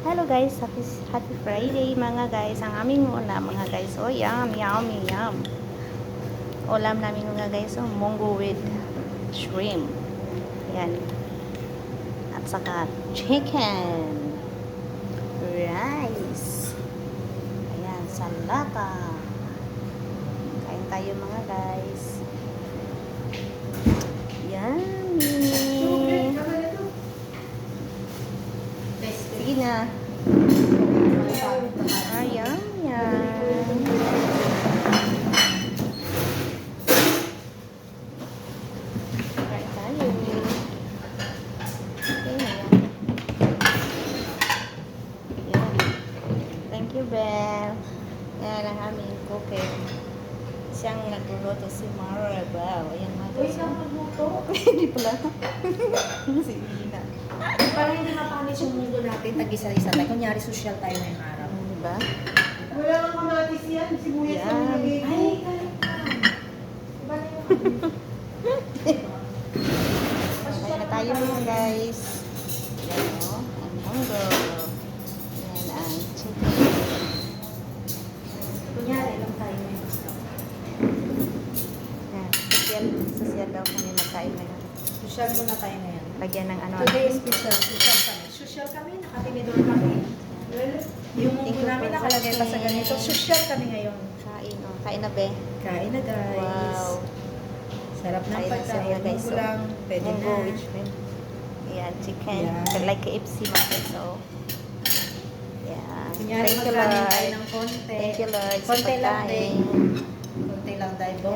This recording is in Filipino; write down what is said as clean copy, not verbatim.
Hello guys, happy Friday mga guys. Ang aming ulam mga guys. Oh, yum, yummy, yum. Ulam namin mga guys, oh, munggo with shrimp. Yan. At saka chicken. Rice. Ayan, salata. Kain tayo mga guys. Yummy. Sige na. Ayan, yan. Kain tayo. Okay na yan. Yan. Thank you, Belle. Yan ang aming cooking. Siyang nagluluto si Mara Belle. Ayan mga guys. Uy, magluto. Hindi pala. Si Ina. Para hindi mapanis yung mundo natin, tag-isa-isa tayo. Kunyari, social tayo ngayong araw. Diba? Wala kang kamatis yan. Sibuyas Yan. ang nilagay ko. Ay, galing ka. Iba na yung Kain na tayo mga guys. Yan o. Ang munggo. Yan ang chicken. Kunyari, lang tayo ngayon. Yan. Social daw kami magkain na yan. Social muna tayo ngayon. Lagyan ng ano. Today is special. Social kami. Social kami, nakatinidor kami. Yung Thank mundo you namin for nakalagay pa sa watching. ganito. Social kami ngayon. Kain o. Kain na be. Kain na guys. Wow. Sarap ng Kain na sila, pagkain. guys. Munggo lang. Pwede Munggo na. with shrimp. Yan. Chicken. Yan. Like KFC mga guys. So. Yan. Kunyari, Thank you magkain tayo Lord. ng konti. Thank you Lord. sa Konti lang pagkain. din. Konti lang tayo.